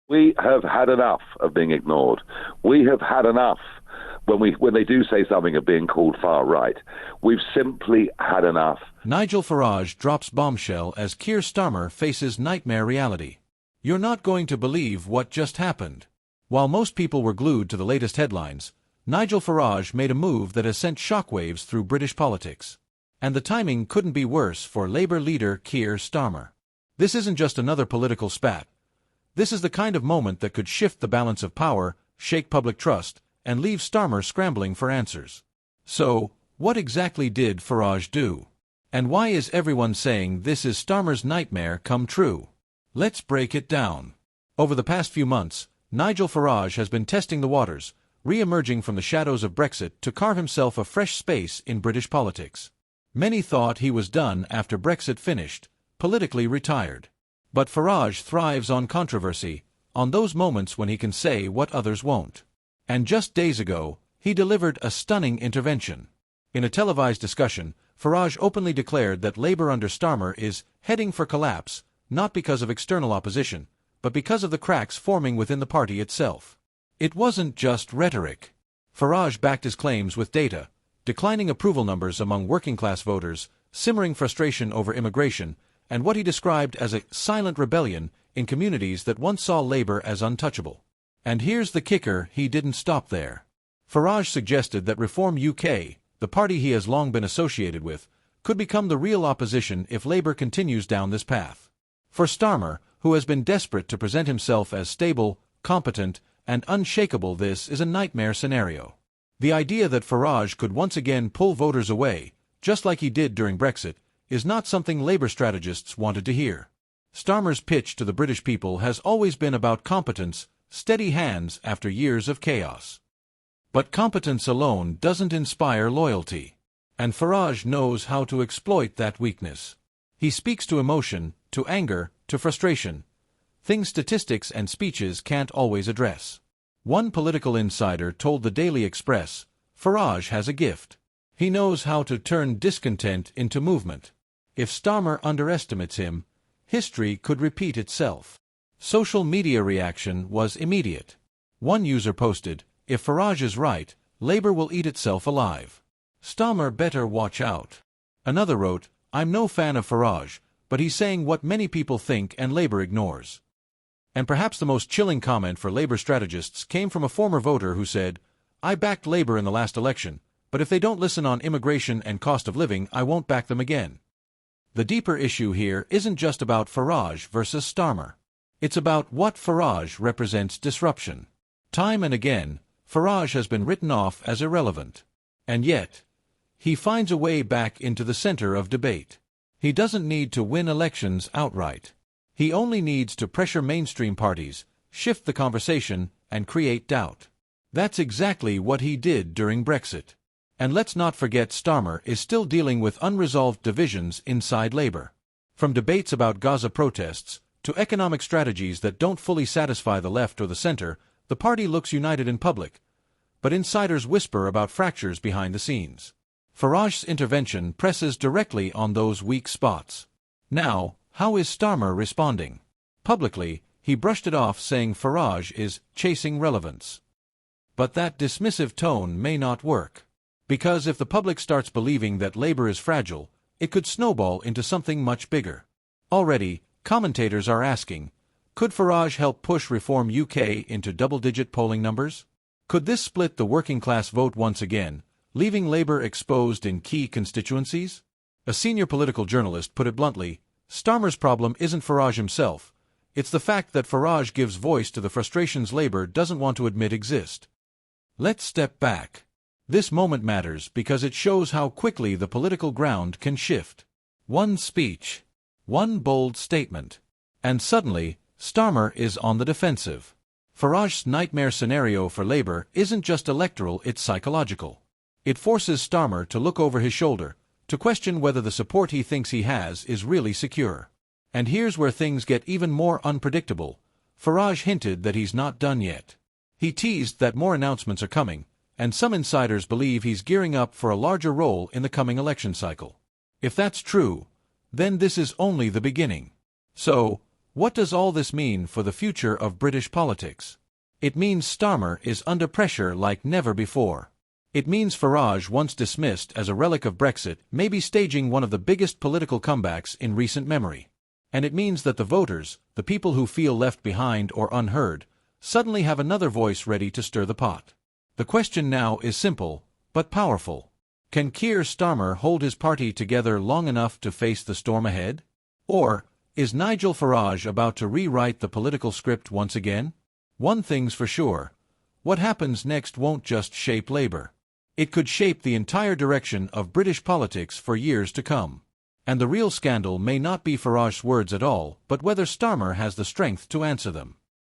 We have had enough of being ignored. We have had enough when they do say something of being called far right. We've simply had enough. Nigel Farage drops bombshell as Keir Starmer faces nightmare reality. You're not going to believe what just happened. While most people were glued to the latest headlines, Nigel Farage made a move that has sent shockwaves through British politics. And the timing couldn't be worse for Labour leader Keir Starmer. This isn't just another political spat. This is the kind of moment that could shift the balance of power, shake public trust, and leave Starmer scrambling for answers. So, what exactly did Farage do? And why is everyone saying this is Starmer's nightmare come true? Let's break it down. Over the past few months, Nigel Farage has been testing the waters, re-emerging from the shadows of Brexit to carve himself a fresh space in British politics. Many thought he was done after Brexit finished, politically retired. But Farage thrives on controversy, on those moments when he can say what others won't. And just days ago, he delivered a stunning intervention. In a televised discussion, Farage openly declared that Labour under Starmer is heading for collapse, not because of external opposition, but because of the cracks forming within the party itself. It wasn't just rhetoric. Farage backed his claims with data, declining approval numbers among working-class voters, simmering frustration over immigration, and what he described as a silent rebellion in communities that once saw Labour as untouchable. And here's the kicker, he didn't stop there. Farage suggested that Reform UK, the party he has long been associated with, could become the real opposition if Labour continues down this path. For Starmer, who has been desperate to present himself as stable, competent, and unshakable, this is a nightmare scenario. The idea that Farage could once again pull voters away, just like he did during Brexit, is not something Labour strategists wanted to hear. Starmer's pitch to the British people has always been about competence, steady hands after years of chaos. But competence alone doesn't inspire loyalty. And Farage knows how to exploit that weakness. He speaks to emotion, to anger, to frustration, things statistics and speeches can't always address. One political insider told the Daily Express, Farage has a gift. He knows how to turn discontent into movement. If Starmer underestimates him, history could repeat itself. Social media reaction was immediate. One user posted, if Farage is right, Labour will eat itself alive. Starmer better watch out. Another wrote, I'm no fan of Farage, but he's saying what many people think and Labour ignores. And perhaps the most chilling comment for Labour strategists came from a former voter who said, I backed Labour in the last election, but if they don't listen on immigration and cost of living, I won't back them again. The deeper issue here isn't just about Farage versus Starmer. It's about what Farage represents disruption. Time and again, Farage has been written off as irrelevant. And yet, he finds a way back into the center of debate. He doesn't need to win elections outright. He only needs to pressure mainstream parties, shift the conversation, and create doubt. That's exactly what he did during Brexit. And let's not forget Starmer is still dealing with unresolved divisions inside Labour. From debates about Gaza protests, to economic strategies that don't fully satisfy the left or the centre, the party looks united in public, but insiders whisper about fractures behind the scenes. Farage's intervention presses directly on those weak spots. Now, how is Starmer responding? Publicly, he brushed it off saying Farage is chasing relevance. But that dismissive tone may not work. Because if the public starts believing that Labour is fragile, it could snowball into something much bigger. Already, commentators are asking, could Farage help push Reform UK into double-digit polling numbers? Could this split the working-class vote once again, leaving Labour exposed in key constituencies? A senior political journalist put it bluntly, Starmer's problem isn't Farage himself, it's the fact that Farage gives voice to the frustrations Labour doesn't want to admit exist. Let's step back. This moment matters because it shows how quickly the political ground can shift. One speech, one bold statement, and suddenly, Starmer is on the defensive. Farage's nightmare scenario for Labour isn't just electoral, it's psychological. It forces Starmer to look over his shoulder, to question whether the support he thinks he has is really secure. And here's where things get even more unpredictable. Farage hinted that he's not done yet. He teased that more announcements are coming, and some insiders believe he's gearing up for a larger role in the coming election cycle. If that's true, then this is only the beginning. So, What does all this mean for the future of British politics? It means Starmer is under pressure like never before. It means Farage, once dismissed as a relic of Brexit, may be staging one of the biggest political comebacks in recent memory. And it means that the voters, the people who feel left behind or unheard, suddenly have another voice ready to stir the pot. The question now is simple, but powerful. Can Keir Starmer hold his party together long enough to face the storm ahead? Or is Nigel Farage about to rewrite the political script once again? One thing's for sure. What happens next won't just shape Labour. It could shape the entire direction of British politics for years to come. And the real scandal may not be Farage's words at all, but whether Starmer has the strength to answer them.